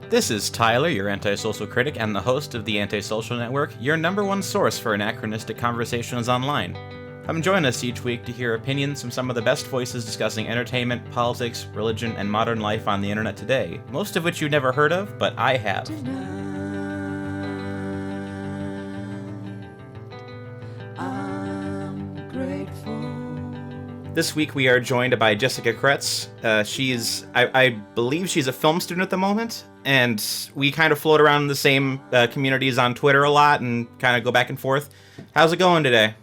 This is Tyler, your antisocial critic and the host of the AntiSocial Network, your number one source for anachronistic conversations online. Come join us each week to hear opinions from some of the best voices discussing entertainment, politics, religion, and modern life on the internet today, most of which you've never heard of, but I have. This week we are joined by Jessica Crets. I believe she's a film student at the moment, and we kind of float around the same communities on Twitter a lot and kind of go back and forth. How's it going today?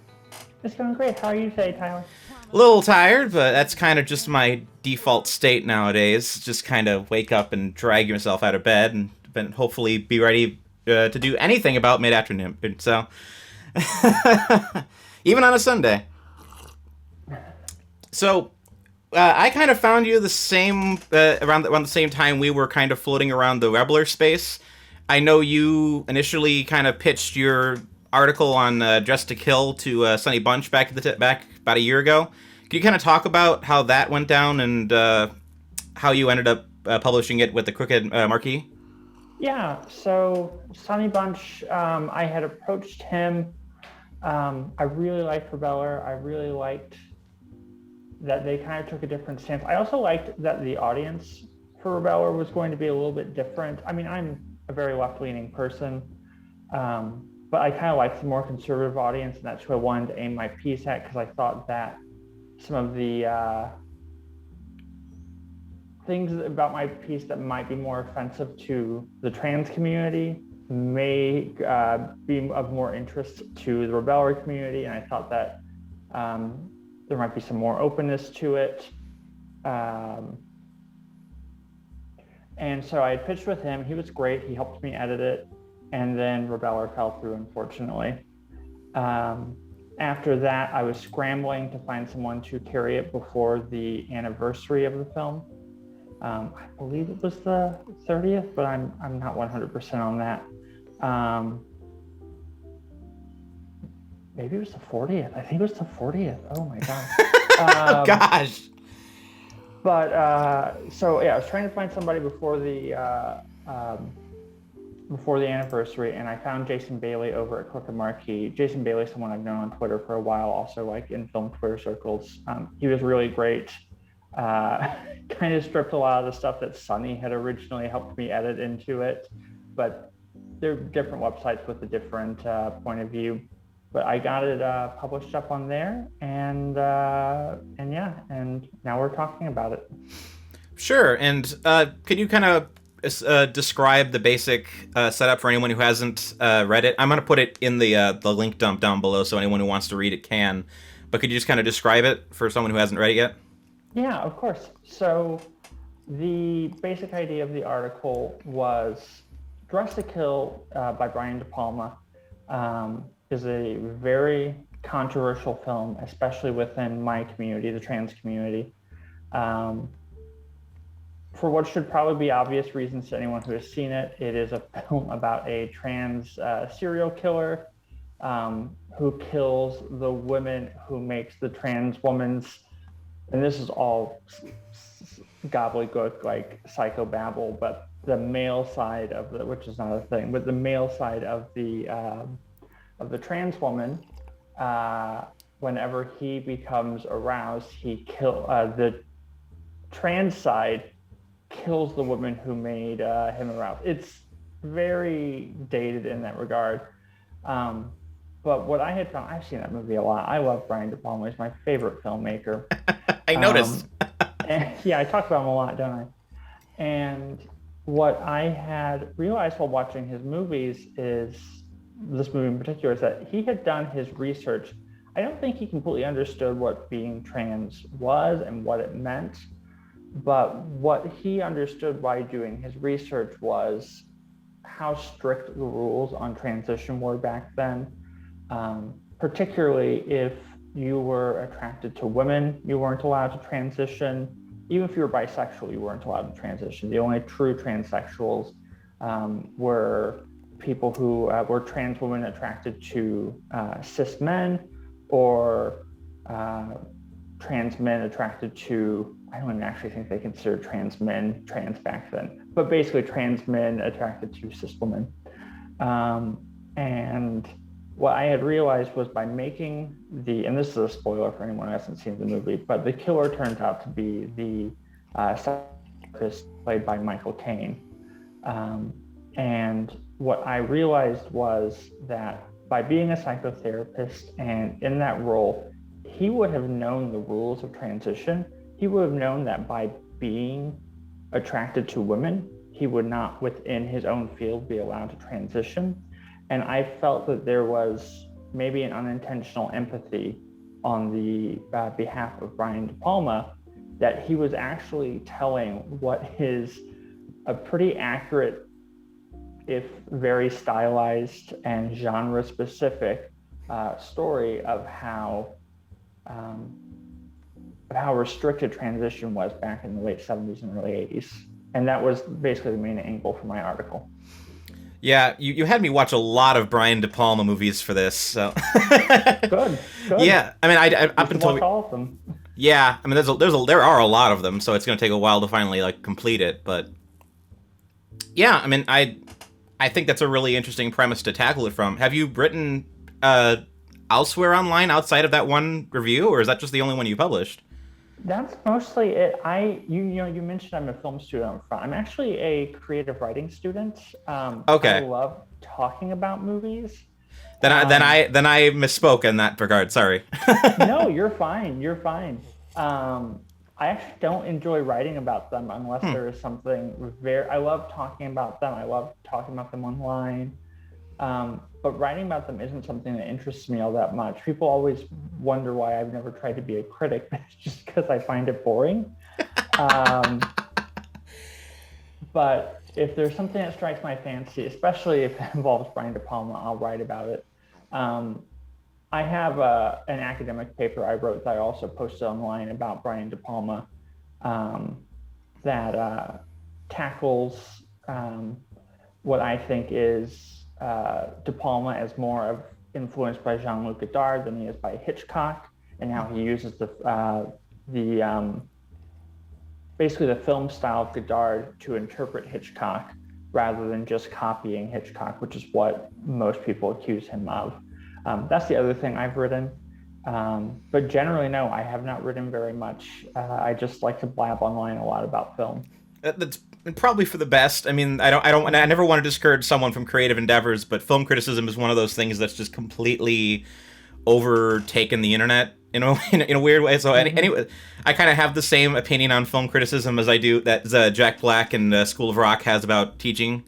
It's going great. How are you today, Tyler? A little tired, but that's kind of just my default state nowadays. Just kind of wake up and drag yourself out of bed and hopefully be ready to do anything about mid-afternoon. So, even on a Sunday. So, I kind of found you the same around the same time we were kind of floating around the Rebler space. I know you initially kind of pitched your article on Dress to Kill to Sonny Bunch back about a year ago. Can you kind of talk about how that went down and how you ended up publishing it with the Crooked Marquee? Yeah. So Sonny Bunch, I had approached him. I really liked Rebeller. I really liked that they kind of took a different stance. I also liked that the audience for Rebeller was going to be a little bit different. I mean, I'm a very left-leaning person, but I kind of liked the more conservative audience, and that's who I wanted to aim my piece at, because I thought that some of the things about my piece that might be more offensive to the trans community may be of more interest to the Rebeller community, and I thought that there might be some more openness to it. And so I had pitched with him. He was great. He helped me edit it. And then Rebeller fell through, unfortunately. After that, I was scrambling to find someone to carry it before the anniversary of the film. I believe it was the 30th, but I'm not 100% on that. Maybe it was the 40th. I think it was the 40th. Oh my God. Gosh. But so yeah, I was trying to find somebody before the anniversary, and I found Jason Bailey over at Crooked Marquee. Jason Bailey is someone I've known on Twitter for a while, also like in film Twitter circles. He was really great. Kind of stripped a lot of the stuff that Sonny had originally helped me edit into it, but they're different websites with a different point of view. But I got it published up on there, and yeah, and now we're talking about it. Sure. And could you kind of describe the basic setup for anyone who hasn't read it? I'm going to put it in the link dump down below, so anyone who wants to read it can. But could you just kind of describe it for someone who hasn't read it yet? Yeah, of course. So the basic idea of the article was Dress to Kill by Brian De Palma. Is a very controversial film, especially within my community, the trans community. For what should probably be obvious reasons to anyone who has seen it, it is a film about a trans serial killer who kills the women who makes the trans woman's, and this is all gobbledygook, like psychobabble, but the male side of the, which is not a thing, but the male side of the trans woman, whenever he becomes aroused, the trans side kills the woman who made him aroused. It's very dated in that regard. But what I had found, I've seen that movie a lot. I love Brian De Palma. He's my favorite filmmaker. I noticed. Yeah, I talk about him a lot, don't I? And what I had realized while watching his movies is, this movie in particular, is that he had done his research. I don't think he completely understood what being trans was and what it meant, but what he understood by doing his research was how strict the rules on transition were back then. Particularly if you were attracted to women, you weren't allowed to transition. Even if you were bisexual, you weren't allowed to transition. The only true transsexuals were people who were trans women attracted to cis men, or trans men attracted to, I don't even actually think they considered trans men trans back then, but basically trans men attracted to cis women. And what I had realized was by making and this is a spoiler for anyone who hasn't seen the movie, but the killer turns out to be the psychiatrist played by Michael Caine. And what I realized was that by being a psychotherapist and in that role, he would have known the rules of transition. He would have known that by being attracted to women, he would not within his own field be allowed to transition. And I felt that there was maybe an unintentional empathy on the behalf of Brian De Palma, that he was actually telling what is a pretty accurate, if very stylized and genre specific story of how restricted transition was back in the late 70s and early 80s. And that was basically the main angle for my article. Yeah, you had me watch a lot of Brian De Palma movies for this. So. Good. Yeah, I mean, I up until watch all of them. Yeah, I mean, there are a lot of them, so it's going to take a while to finally like complete it. But yeah, I mean, I think that's a really interesting premise to tackle it from. Have you written elsewhere online outside of that one review, or is that just the only one you published? That's mostly it. You mentioned I'm a film student up front. I'm actually a creative writing student. Okay. I love talking about movies. Then I misspoke in that regard. Sorry. No, you're fine. I actually don't enjoy writing about them unless there is something I love talking about them. I love talking about them online. But writing about them isn't something that interests me all that much. People always wonder why I've never tried to be a critic, but it's just because I find it boring. But if there's something that strikes my fancy, especially if it involves Brian De Palma, I'll write about it. I have an academic paper I wrote that I also posted online about Brian De Palma that tackles what I think is De Palma as more of influenced by Jean-Luc Godard than he is by Hitchcock, and how he uses basically the film style of Godard to interpret Hitchcock rather than just copying Hitchcock, which is what most people accuse him of. That's the other thing I've written. But generally, no, I have not written very much. I just like to blab online a lot about film. That's probably for the best. I mean, I never want to discourage someone from creative endeavors, but film criticism is one of those things that's just completely overtaken the internet in a weird way. So anyway, I kind of have the same opinion on film criticism as I do that Jack Black and School of Rock has about teaching.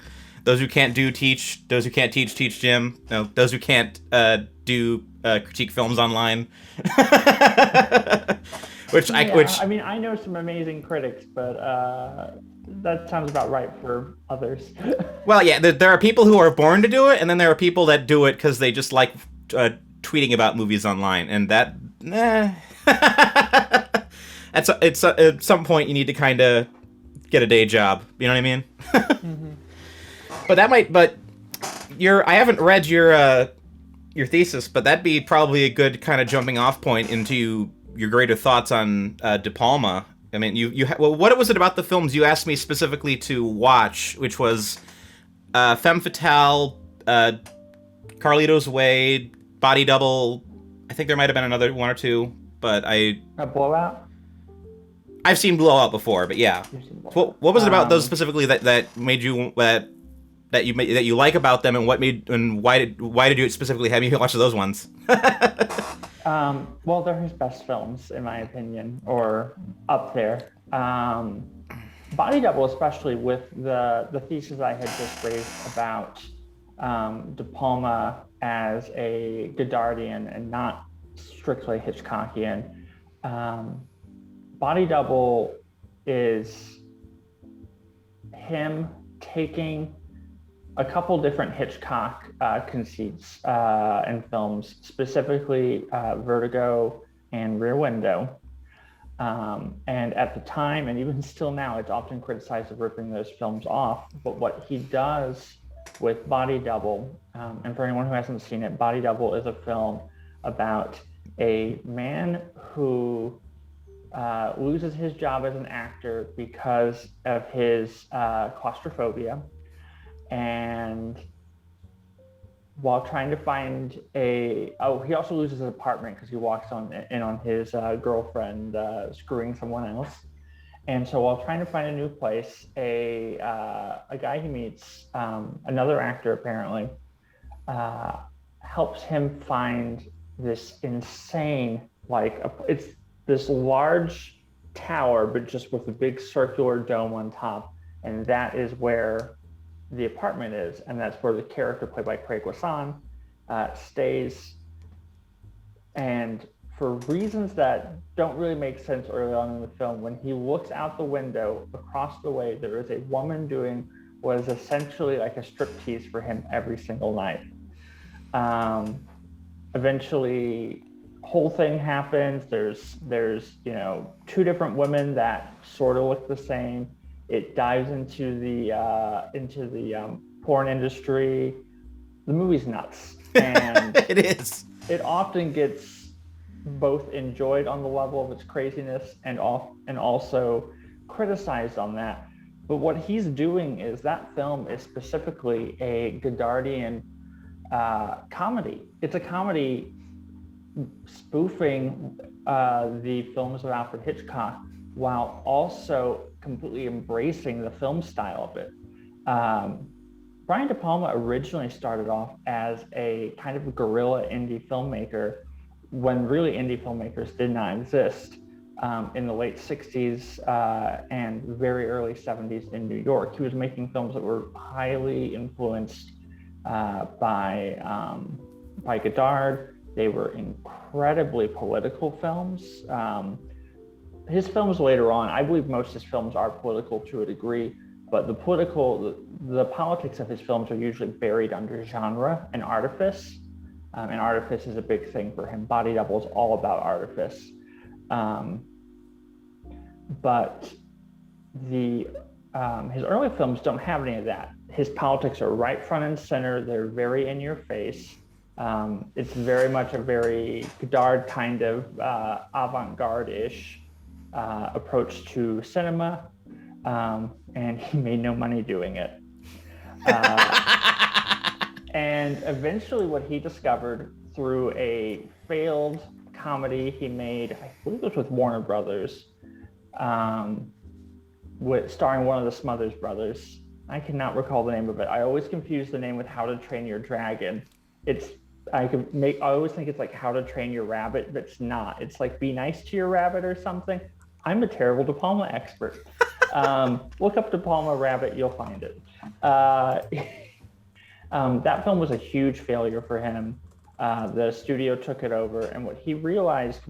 Those who can't teach. Those who can't teach Jim. No, those who can't critique films online. I mean, I know some amazing critics, but that sounds about right for others. Well, yeah, there are people who are born to do it, and then there are people that do it because they just like tweeting about movies online, and that, at some point you need to kind of get a day job. You know what I mean? Mm-hmm. I haven't read your thesis, but that'd be probably a good kind of jumping off point into your greater thoughts on De Palma. I mean, what was it about the films you asked me specifically to watch, which was Femme Fatale, Carlito's Way, Body Double. I think there might have been another one or two, but Blowout? I've seen Blowout before, but yeah. What was it about those specifically that made you that you like about them, and why did you specifically have me watch those ones? Well, they're his best films, in my opinion, or up there. Body Double, especially with the thesis I had just raised about De Palma as a Godardian and not strictly Hitchcockian. Body Double is him taking a couple different Hitchcock conceits in films, specifically Vertigo and Rear Window. And at the time, and even still now, it's often criticized of ripping those films off. But what he does with Body Double, and for anyone who hasn't seen it, Body Double is a film about a man who loses his job as an actor because of his claustrophobia, and while trying to find he also loses his apartment because he walks in on his girlfriend screwing someone else. And so while trying to find a new place, a guy he meets, another actor apparently, uh, helps him find this insane, it's this large tower, but just with a big circular dome on top. And that is where the apartment is. And that's where the character played by Craig Wasson stays. And for reasons that don't really make sense early on in the film, when he looks out the window across the way, there is a woman doing what is essentially like a striptease for him every single night. Eventually, whole thing happens. There's two different women that sort of look the same. It dives into the porn industry. The movie's nuts, and It is. it often gets both enjoyed on the level of its craziness and also criticized on that. But what he's doing is that film is specifically a Godardian comedy. It's a comedy spoofing the films of Alfred Hitchcock while also completely embracing the film style of it. Brian De Palma originally started off as a kind of guerrilla indie filmmaker when really indie filmmakers did not exist in the late 60s and very early 70s in New York. He was making films that were highly influenced by Godard. They were incredibly political films. His films later on, I believe most of his films are political to a degree, but the politics of his films are usually buried under genre and artifice. And artifice is a big thing for him. Body Double is all about artifice. But his early films don't have any of that. His politics are right front and center. They're very in your face. It's very much a very Godard kind of avant-garde-ish approach to cinema. And he made no money doing it. And eventually what he discovered through a failed comedy he made, I believe it was with Warner Brothers, starring one of the Smothers brothers. I cannot recall the name of it. I always confuse the name with How to Train Your Dragon. I always think it's like How to Train Your Rabbit, but it's not. It's like Be Nice to Your Rabbit or something. I'm a terrible De Palma expert. Look up De Palma Rabbit, you'll find it. That film was a huge failure for him. The studio took it over, and what he realized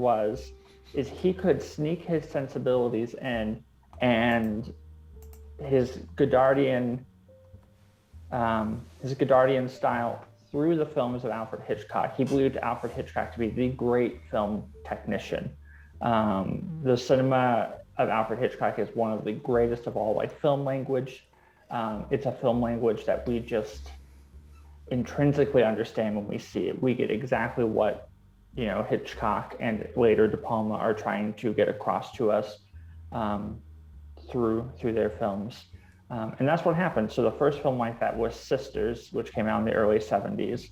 is he could sneak his sensibilities in and his Godardian style through the films of Alfred Hitchcock. He believed Alfred Hitchcock to be the great film technician. The cinema of Alfred Hitchcock is one of the greatest of all, like film language. It's a film language that we just intrinsically understand when we see it. We get exactly what Hitchcock and later De Palma are trying to get across to us through their films. And that's what happened. So the first film like that was Sisters, which came out in the early 70s.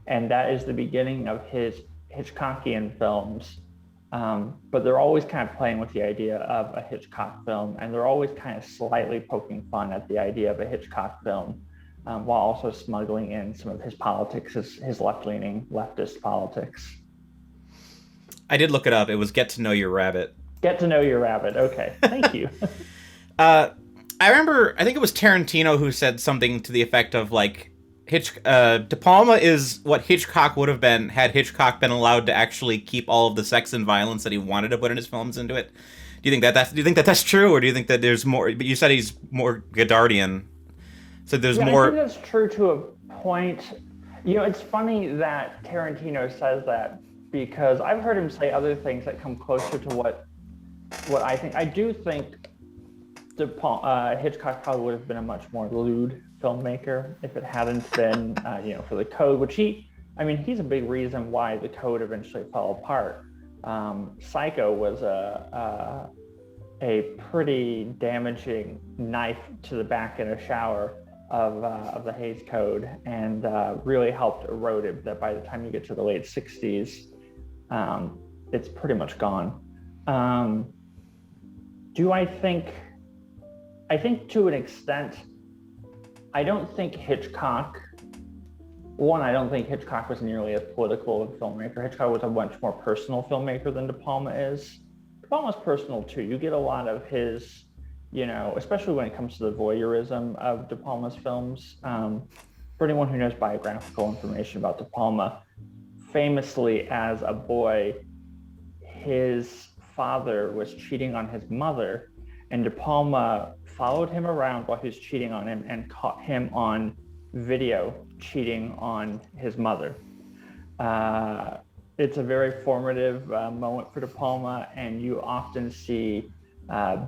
And that is the beginning of his Hitchcockian films. But they're always kind of playing with the idea of a Hitchcock film, and they're always kind of slightly poking fun at the idea of a Hitchcock film, while also smuggling in some of his politics, his left-leaning leftist politics. I did look it up. It was Get to Know Your Rabbit. Get to Know Your Rabbit. Okay, thank you. I remember, I think it was Tarantino who said something to the effect of like, De Palma is what Hitchcock would have been had Hitchcock been allowed to actually keep all of the sex and violence that he wanted to put in his films into it. Do you think that's true, or do you think that there's more? But you said he's more Godardian, so there's more. I think that's true to a point. It's funny that Tarantino says that, because I've heard him say other things that come closer to what I think. I do think Hitchcock probably would have been a much more lewd filmmaker if it hadn't been, for the Code, which he's a big reason why the Code eventually fell apart. Psycho was a pretty damaging knife to the back in a shower of the Hays Code, and really helped erode it. That by the time you get to the late '60s, it's pretty much gone. Do I think? I think to an extent. I don't think Hitchcock. One, I don't think Hitchcock was nearly as political of a filmmaker. Hitchcock was a much more personal filmmaker than De Palma is. De Palma's personal too. You get a lot of his, especially when it comes to the voyeurism of De Palma's films. For anyone who knows biographical information about De Palma, famously as a boy, his father was cheating on his mother, and De Palma followed him around while he was cheating on him and caught him on video cheating on his mother. It's a very formative moment for De Palma, and you often see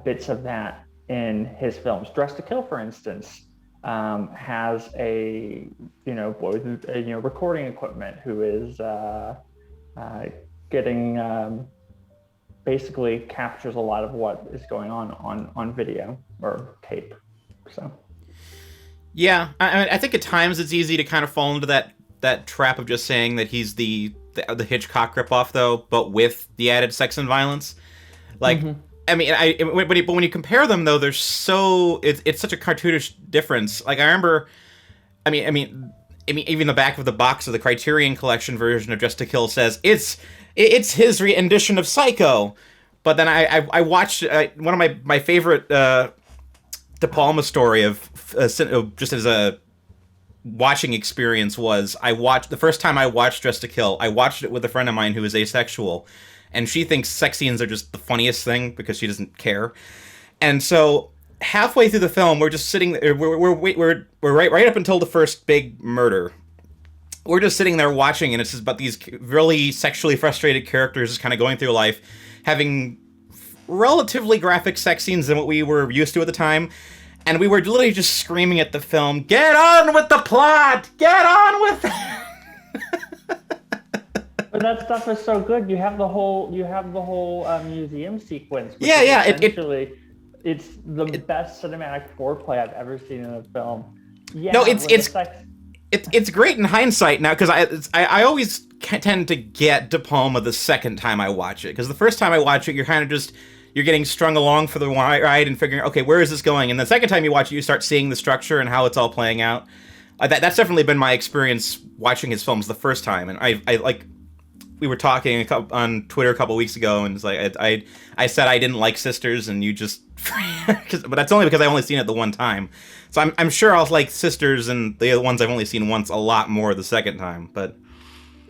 bits of that in his films. Dressed to Kill, for instance, has a boy with recording equipment who is getting basically captures a lot of what is going on video or tape. So. Yeah, I think at times it's easy to kind of fall into that trap of just saying that he's the Hitchcock ripoff, though, but with the added sex and violence. Like, I mean, but when you compare them, though, there's it's such a cartoonish difference. Like, I remember, I mean, even the back of the box of the Criterion Collection version of Just to Kill says it's his rendition of Psycho. But then I watched one of my favorite De Palma story of just as a watching experience was the first time I watched Dressed to Kill, I watched it with a friend of mine who is asexual, and she thinks sex scenes are just the funniest thing because she doesn't care. And so halfway through the film, we're just sitting there, we're right up until the first big murder. We're just sitting there watching, and it's just about these really sexually frustrated characters just kind of going through life, having relatively graphic sex scenes than what we were used to at the time. And we were literally just screaming at the film, "Get on with the plot! Get on with it!" But that stuff is so good. You have the whole museum sequence. Yeah. Essentially, it's the best cinematic foreplay I've ever seen in a film. Yeah. No, it's great in hindsight now, because I always tend to get De Palma the second time I watch it, because the first time I watch it, you're kind of just. You're getting strung along for the ride and figuring, okay, where is this going? And the second time you watch it, you start seeing the structure and how it's all playing out. That's definitely been my experience watching his films the first time. And I like, we were talking on Twitter a couple weeks ago, and it's like I said I didn't like Sisters, and you just, but that's only because I only seen it the one time. So I'm sure I'll like Sisters and the other ones I've only seen once a lot more the second time, but.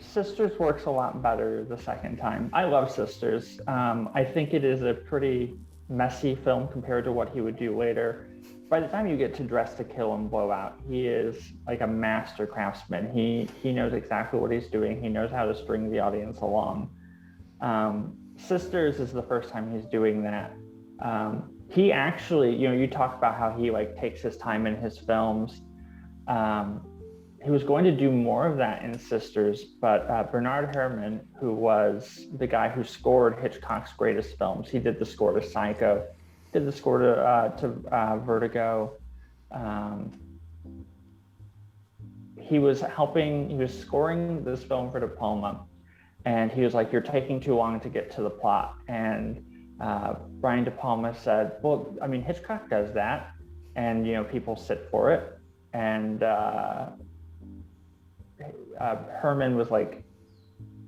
Sisters works a lot better the second time. I love Sisters. I think it is a pretty messy film compared to what he would do later. By the time you get to Dress to Kill and Blowout, he is like a master craftsman. He knows exactly what he's doing. He knows how to string the audience along. Sisters is the first time he's doing that. He actually, you talk about how he like takes his time in his films. He was going to do more of that in Sisters, but Bernard Herrmann, who was the guy who scored Hitchcock's greatest films, he did the score to Psycho, did the score to Vertigo. He was scoring this film for De Palma, and he was like, "You're taking too long to get to the plot." And Brian De Palma said, "Well, I mean, Hitchcock does that, and people sit for it." And Herman was like,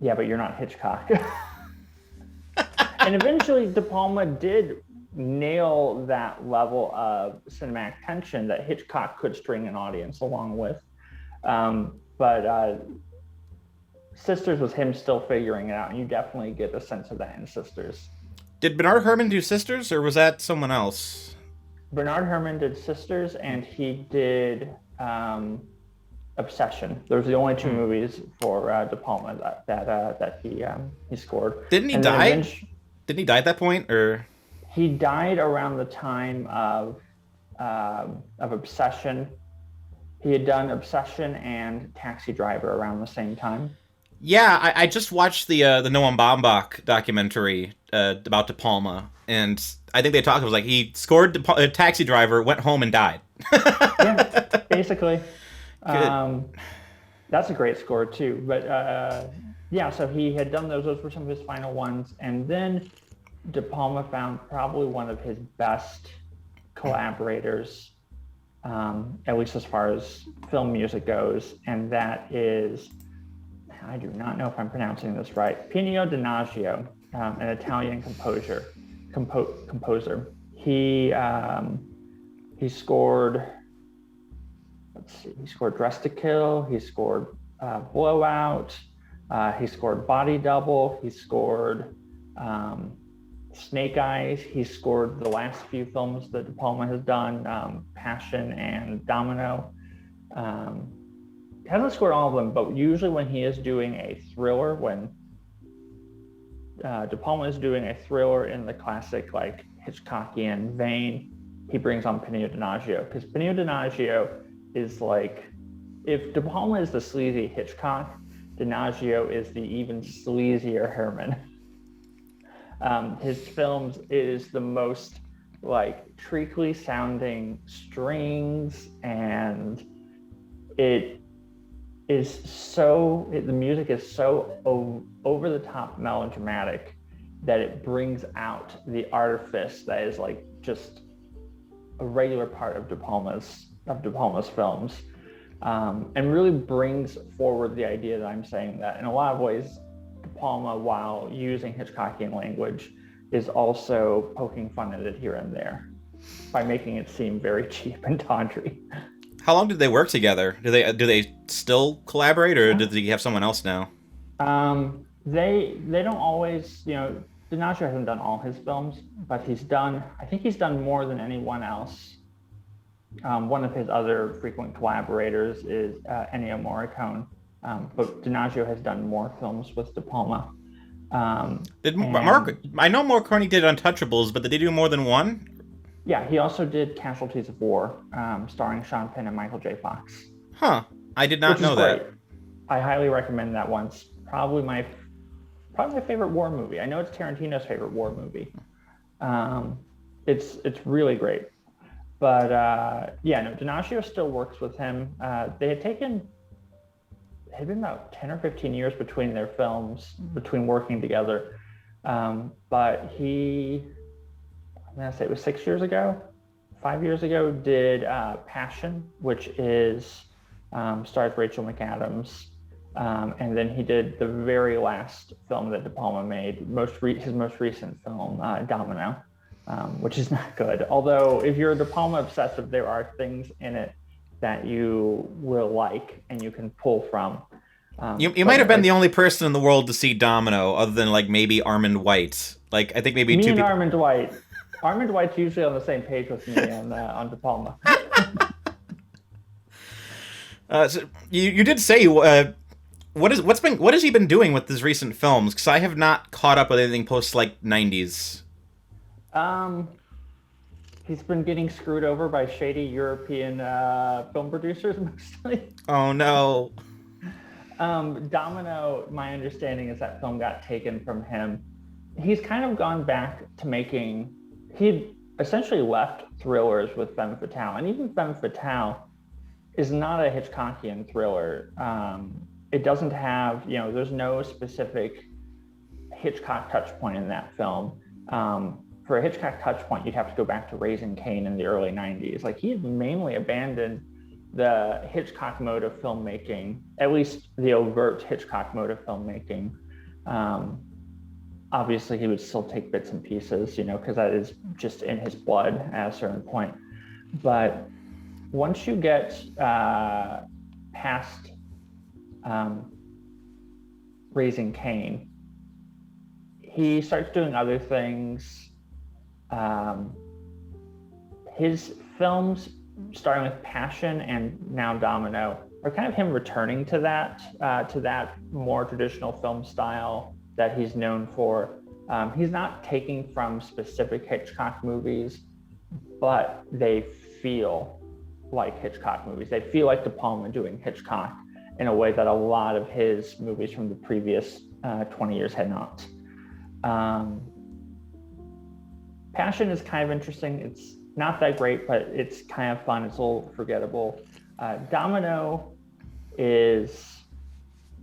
"Yeah, but you're not Hitchcock." And eventually De Palma did nail that level of cinematic tension that Hitchcock could string an audience along with. But Sisters was him still figuring it out, and you definitely get a sense of that in Sisters. Did Bernard Herrmann do Sisters, or was that someone else? Bernard Herrmann did Sisters, and he did Obsession. Those are the only two movies for De Palma that he scored. Didn't he die? Didn't he die at that point, or? He died around the time of Obsession. He had done Obsession and Taxi Driver around the same time. Yeah, I just watched the Noam Baumbach documentary about De Palma, and I think they talked. It was like he scored a Taxi Driver, went home, and died. Yeah, basically. Good. Um, that's a great score too. But yeah, so he had done those. Those were some of his final ones, and then De Palma found probably one of his best collaborators, at least as far as film music goes, and that is, I do not know if I'm pronouncing this right, Pino Donaggio, an Italian composer. He scored, let's see, he scored Dress to Kill, he scored Blowout, he scored Body Double, he scored um, Snake Eyes, he scored the last few films that De Palma has done, Passion and Domino. Um, he hasn't scored all of them, but usually when he is doing a thriller, when De Palma is doing a thriller in the classic like Hitchcockian vein, he brings on Pino Donaggio, because Pino Donaggio is like, if De Palma is the sleazy Hitchcock, Donaggio is the even sleazier Herman. His films is the most like treacly sounding strings, and it is so the music is so over the top melodramatic that it brings out the artifice that is like just a regular part of De Palma's films, and really brings forward the idea that I'm saying, that in a lot of ways De Palma, while using Hitchcockian language, is also poking fun at it here and there by making it seem very cheap and tawdry. How long did they work together? Do they still collaborate, or did they have someone else now? They don't always, you know, Donaggio hasn't done all his films, but I think he's done more than anyone else. One of his other frequent collaborators is Ennio Morricone, but Donaggio has done more films with De Palma. Did And Mark? I know Morricone did Untouchables, but did they do more than one? yeah, he also did Casualties of War, starring Sean Penn and Michael J. Fox, Huh. I did not which is know great. that. I highly recommend that one. It's probably my favorite war movie. I know it's Tarantino's favorite war movie. Um, it's really great. But yeah, no, Donaggio still works with him. It had been about 10 or 15 years between their films, between working together. But I'm gonna say it was 6 years ago, 5 years ago, did Passion, which stars Rachel McAdams. And then he did the very last film that De Palma made, his most recent film, Domino, which is not good. Although, if you're a De Palma obsessive, there are things in it that you will like and you can pull from. You might have But been like the only person in the world to see Domino, other than like maybe Armand White. Like I think maybe me two and people. Armand White's usually on the same page with me on De Palma. So you did say what has he been doing with his recent films? Because I have not caught up with anything post like '90s. Um, he's been getting screwed over by shady European film producers mostly. Oh no. Domino, my understanding is that film got taken from him. He's kind of gone back to making. He essentially left thrillers with Femme Fatale, and even Femme Fatale is not a Hitchcockian thriller. It doesn't have, there's no specific Hitchcock touch point in that film. For a Hitchcock touch point, you'd have to go back to Raising Cain in the early 90s. Like, he had mainly abandoned the Hitchcock mode of filmmaking, at least the overt Hitchcock mode of filmmaking. Obviously, he would still take bits and pieces, because that is just in his blood at a certain point. But once you get past Raising Cain, he starts doing other things. His films, starting with Passion and now Domino, are kind of him returning to that more traditional film style that he's known for. He's not taking from specific Hitchcock movies, but they feel like Hitchcock movies. They feel like De Palma doing Hitchcock, in a way that a lot of his movies from the previous 20 years had not. Passion is kind of interesting. It's not that great, but it's kind of fun. It's a little forgettable. Domino is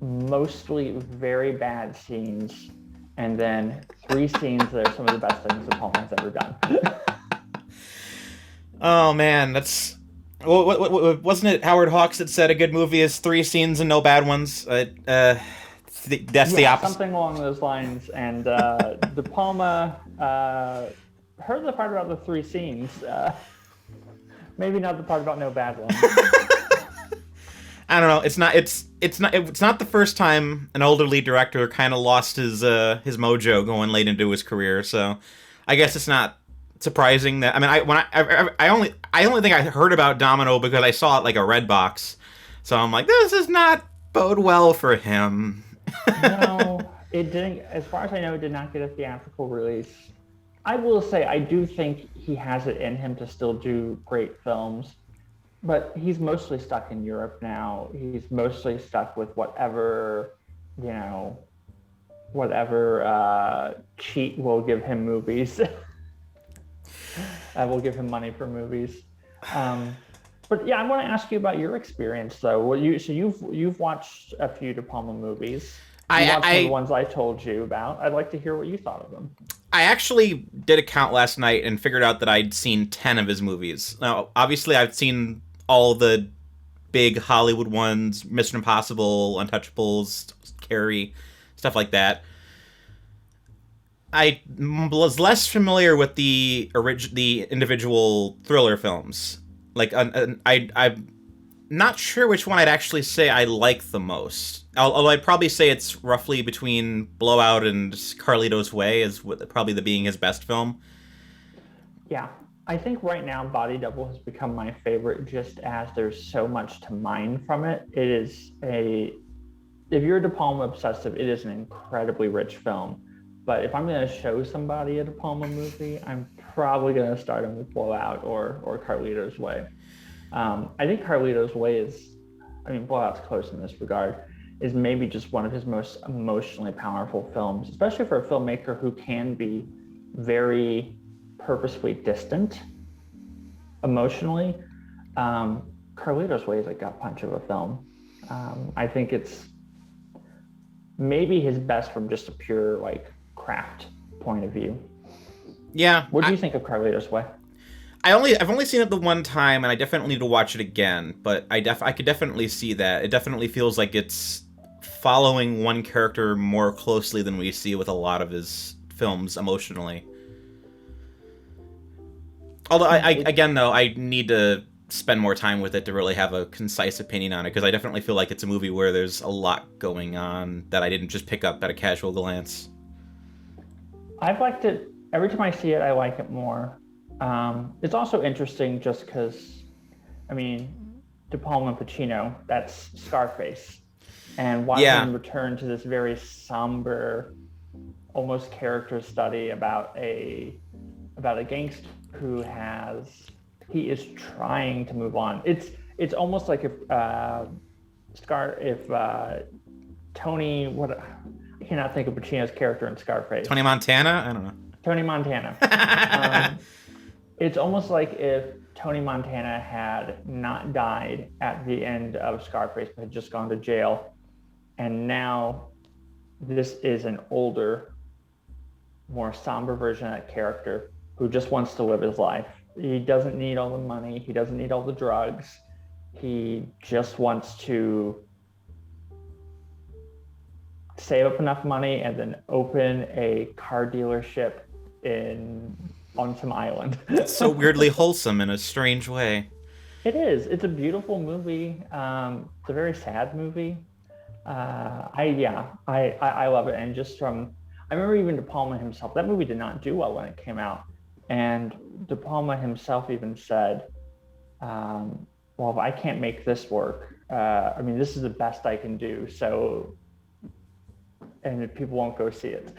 mostly very bad scenes, and then 3 scenes that are some of the best things De Palma has ever done. Oh man, that's wasn't it Howard Hawks that said a good movie is 3 scenes and no bad ones? That's the opposite. Something along those lines. And De Palma heard the part about the 3 scenes. Maybe not the part about no bad ones. I don't know. It's not the first time an older lead director kind of lost his mojo going late into his career. So I guess it's not surprising that, I mean, I only think I heard about Domino because I saw it like a Redbox, so I'm like, this does not bode well for him. No, it didn't. As far as I know, it did not get a theatrical release. I will say I do think he has it in him to still do great films, but he's mostly stuck in Europe now. He's mostly stuck with whatever cheat will give him movies. I will give him money for movies. But yeah, I want to ask you about your experience though. You've watched a few De Palma movies. You watched some of the ones I told you about. I'd like to hear what you thought of them. I actually did a count last night and figured out that I'd seen 10 of his movies. Now, obviously, I've seen all the big Hollywood ones: Mission Impossible, Untouchables, Carrie, stuff like that. I was less familiar with the individual thriller films. Like, I'm not sure which one I'd actually say I like the most. Although I'd probably say it's roughly between Blowout and Carlito's Way as probably being his best film. Yeah, I think right now Body Double has become my favorite just as there's so much to mine from it. If you're a De Palma obsessive, it is an incredibly rich film. But if I'm going to show somebody a De Palma movie, I'm probably going to start them with Blowout or Carlito's Way. I think Carlito's Way Blowout's close in this regard, is maybe just one of his most emotionally powerful films, especially for a filmmaker who can be very purposefully distant emotionally. Carlito's Way is a gut punch of a film. I think it's maybe his best from just a pure craft point of view. Yeah. What do you think of Carlito's Way? I've only seen it the one time, and I definitely need to watch it again. But I could definitely see that. It definitely feels like it's following one character more closely than we see with a lot of his films emotionally. Although I need to spend more time with it to really have a concise opinion on it, because I definitely feel like it's a movie where there's a lot going on that I didn't just pick up at a casual glance. I've liked it. Every time I see it, I like it more. It's also interesting just because, De Palma and Pacino, that's Scarface. And watching him return to this very somber, almost character study about a gangster who he is trying to move on. It's almost like if Tony, I cannot think of Pacino's character in Scarface. Tony Montana? I don't know. Tony Montana. It's almost like if Tony Montana had not died at the end of Scarface, but had just gone to jail. And now this is an older, more somber version of that character who just wants to live his life. He doesn't need all the money. He doesn't need all the drugs. He just wants to save up enough money and then open a car dealership on some island. It's so weirdly wholesome in a strange way. It is. It's a beautiful movie. It's a very sad movie. I love it. And I remember even De Palma himself, that movie did not do well when it came out. And De Palma himself even said, well, if I can't make this work, this is the best I can do. So, and people won't go see it.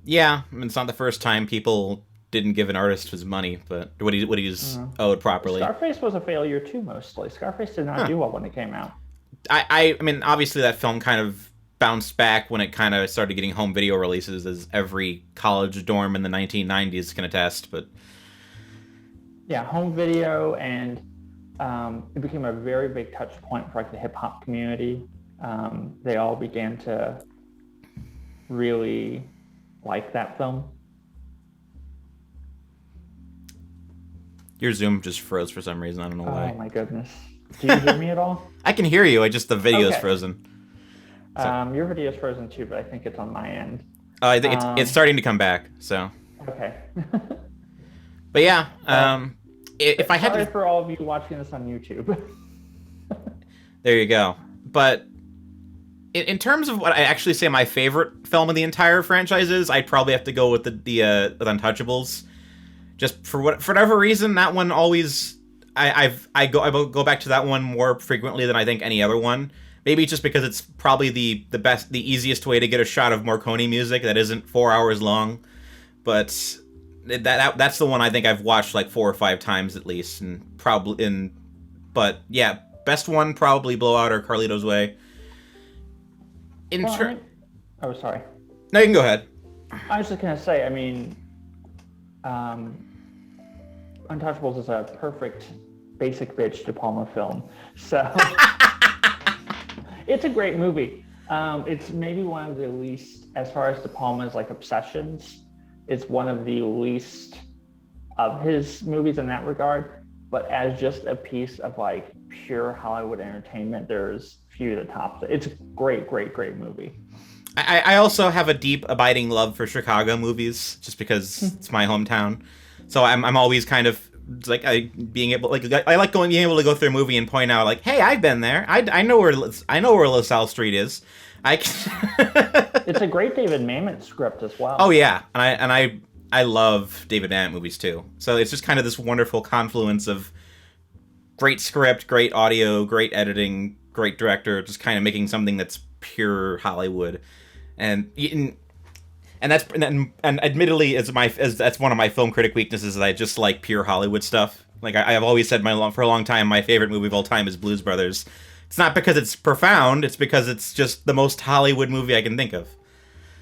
Yeah, it's not the first time people didn't give an artist his money, but what he's owed properly. Scarface was a failure too, mostly. Scarface did not do well when it came out. I mean, obviously that film kind of bounced back when it kind of started getting home video releases, as every college dorm in the 1990s can attest. But yeah, home video, and it became a very big touch point for like the hip hop community. They all began to really like that film. your Zoom just froze for some reason. I don't know why. Oh my goodness. Do you hear me at all? I can hear you. I just the video's Okay. frozen. Your video is frozen too, but I think it's on my end. I think it's starting to come back. So, Okay. but yeah, if I had Sorry to, for all of you watching this on YouTube. there you go. But in terms of what I actually say my favorite film of the entire franchise is, I'd probably have to go with the with Untouchables. Just for whatever reason, that one always I go back to that one more frequently than I think any other one. Maybe just because it's probably the easiest way to get a shot of Morricone music that isn't 4 hours long. But that's the one I think I've watched like 4 or 5 times at least, but yeah, best one probably Blowout or Carlito's Way. Oh, sorry. No, you can go ahead. I was just gonna say, I mean, Untouchables is a perfect basic bitch De Palma film. So it's a great movie. It's maybe one of the least, as far as De Palma's like obsessions, it's one of the least of his movies in that regard. But as just a piece of like pure Hollywood entertainment, there's few that tops it. It's a great, great, great movie. I also have a deep, abiding love for Chicago movies, just because it's my hometown. So I'm always kind of like being able to go through a movie and point out like, hey, I've been there. I know where LaSalle Street is. It's a great David Mamet script as well. Oh yeah, and I love David Mamet movies too. So it's just kind of this wonderful confluence of great script, great audio, great editing, great director, just kind of making something that's pure Hollywood. And admittedly, that's one of my film critic weaknesses, is I just like pure Hollywood stuff. Like I have always said, for a long time, my favorite movie of all time is Blues Brothers. It's not because it's profound; it's because it's just the most Hollywood movie I can think of.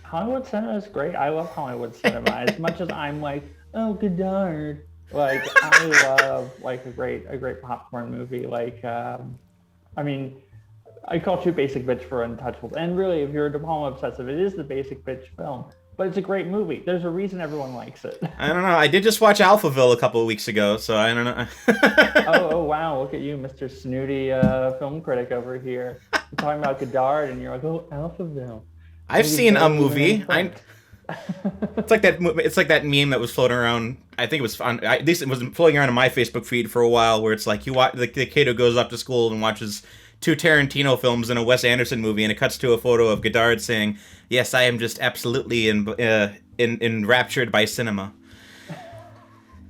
Hollywood cinema is great. I love Hollywood cinema as much as I'm like, oh, Godard. Like I love like a great popcorn movie. Like, I mean, I call you basic bitch for Untouchables, and really, if you're a De Palma obsessive, it is the basic bitch film. But it's a great movie. There's a reason everyone likes it. I don't know. I did just watch Alphaville a couple of weeks ago, so I don't know. oh wow! Look at you, Mr. Snooty film critic over here. You're talking about Godard, and you're like, oh, Alphaville. I've seen a movie. It's like that meme that was floating around. I think it was on. At least it was floating around in my Facebook feed for a while, where it's like you watch the kid who goes off to school and watches 2 Tarantino films and a Wes Anderson movie, and it cuts to a photo of Godard saying, "Yes, I am just absolutely enraptured by cinema."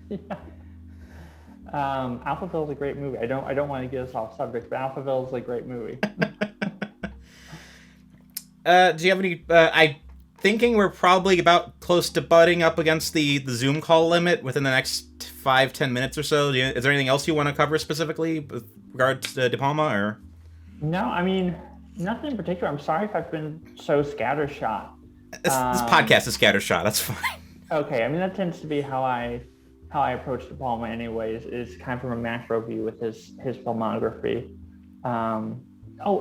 Yeah. Alphaville is a great movie. I don't want to get us off subject, but Alphaville is a great movie. Do you have any? I thinking we're probably about close to butting up against the Zoom call limit within the next 5-10 minutes or so. Is there anything else you want to cover specifically with regards to De Palma, or? No, I mean, nothing in particular. I'm sorry if I've been so scattershot. This podcast is scattershot. That's fine. Okay, I mean that tends to be how I approach De Palma, anyways. Is kind of from a macro view with his filmography.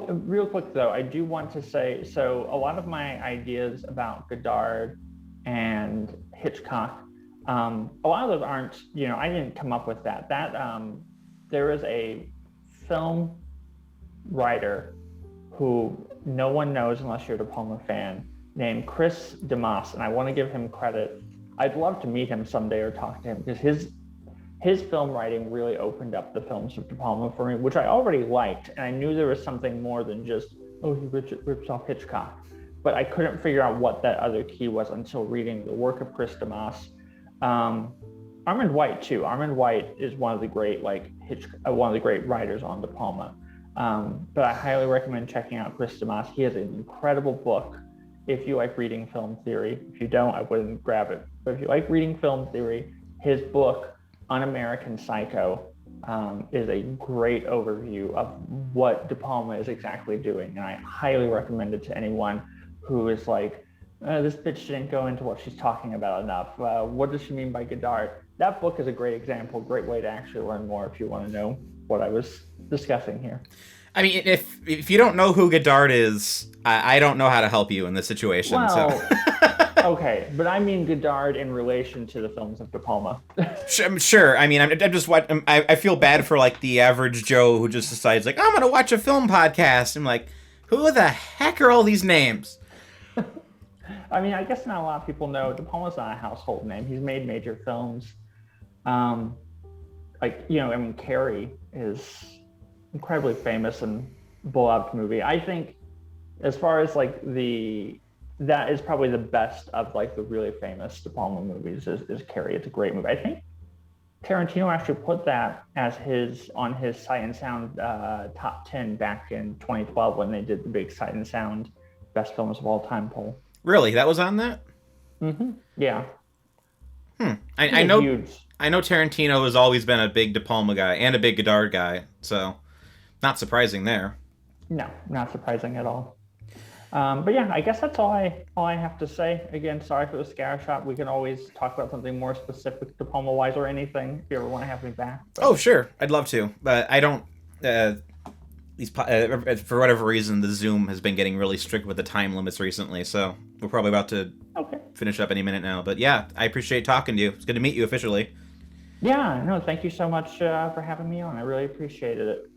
Real quick though, I do want to say, so a lot of my ideas about Godard and Hitchcock, a lot of those aren't, I didn't come up with that. There is a film writer who no one knows unless you're a De Palma fan, named Chris DeMoss, and I want to give him credit. I'd love to meet him someday or talk to him, because his film writing really opened up the films of De Palma for me, which I already liked, and I knew there was something more than just, he rips off Hitchcock. But I couldn't figure out what that other key was until reading the work of Chris DeMoss. Armand White too. Armand White is one of the great one of the great writers on De Palma. But I highly recommend checking out Chris DeMoss. He has an incredible book if you like reading film theory. If you don't, I wouldn't grab it. But if you like reading film theory, his book, Un-American Psycho, is a great overview of what De Palma is exactly doing. And I highly recommend it to anyone who is like, this bitch didn't go into what she's talking about enough. What does she mean by Godard? That book is a great example, great way to actually learn more if you want to know what I was discussing here. I mean, if you don't know who Godard is, I don't know how to help you in this situation. Well, so. Okay, but I mean Godard in relation to the films of De Palma. Sure. I mean, I'm just what I feel bad for like the average Joe who just decides like I'm gonna watch a film podcast. I'm like, who the heck are all these names? I mean, I guess not a lot of people know De Palma's not a household name. He's made major films. Like, I mean, Carrie is incredibly famous and beloved movie. I think as far as like that is probably the best of like the really famous De Palma movies is Carrie. It's a great movie. I think Tarantino actually put that as on his Sight and Sound top 10 back in 2012 when they did the big Sight and Sound best films of all time poll. Really? That was on that? Mm-hmm. Yeah. I know Tarantino has always been a big De Palma guy and a big Godard guy, so not surprising there. No, not surprising at all. But yeah, I guess that's all I have to say. Again, sorry for the scattershot. We can always talk about something more specific, De Palma wise, or anything if you ever want to have me back. But... Oh, sure, I'd love to, but I don't. For whatever reason, the Zoom has been getting really strict with the time limits recently, so we're probably about to finish up any minute now. But yeah, I appreciate talking to you. It's good to meet you officially. Yeah, no, thank you so much for having me on. I really appreciated it.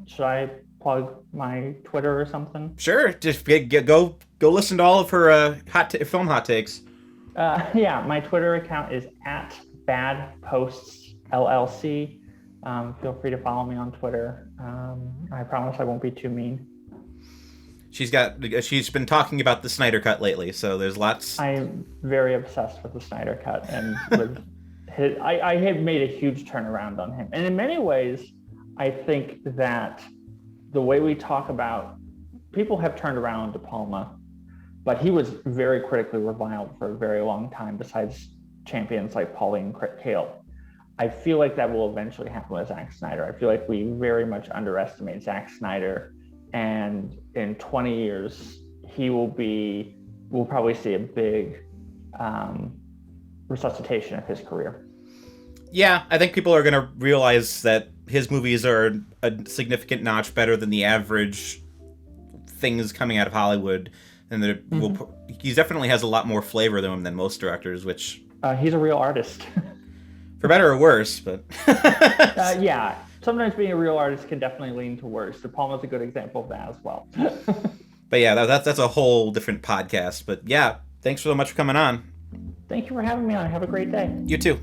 Should I plug my Twitter or something? Sure, just go listen to all of her film hot takes. Yeah, my Twitter account is @badpostsllc. Feel free to follow me on Twitter. I promise I won't be too mean. She's been talking about the Snyder Cut lately, so there's lots. I'm very obsessed with the Snyder Cut, and I have made a huge turnaround on him. And in many ways, I think that the way we talk about people have turned around De Palma, but he was very critically reviled for a very long time. Besides champions like Pauline Kael. I feel like that will eventually happen with Zack Snyder. I feel like we very much underestimate Zack Snyder, and in 20 years, we'll probably see a big resuscitation of his career. Yeah, I think people are going to realize that his movies are a significant notch better than the average things coming out of Hollywood, and that he definitely has a lot more flavor than most directors, which... he's a real artist. For better or worse, but... Yeah, sometimes being a real artist can definitely lean to worse. De Palma's a good example of that as well. But yeah, that's a whole different podcast. But yeah, thanks so much for coming on. Thank you for having me on. Have a great day. You too.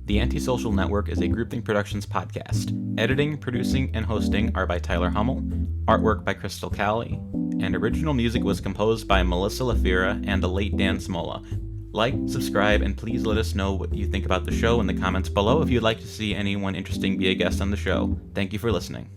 The AntiSocial Network is a Groupthink Productions podcast. Editing, producing, and hosting are by Tyler Hummel, artwork by Crystal Cowley, and original music was composed by Melissa Lafira and the late Dan Smolla. Like, subscribe, and please let us know what you think about the show in the comments below if you'd like to see anyone interesting be a guest on the show. Thank you for listening.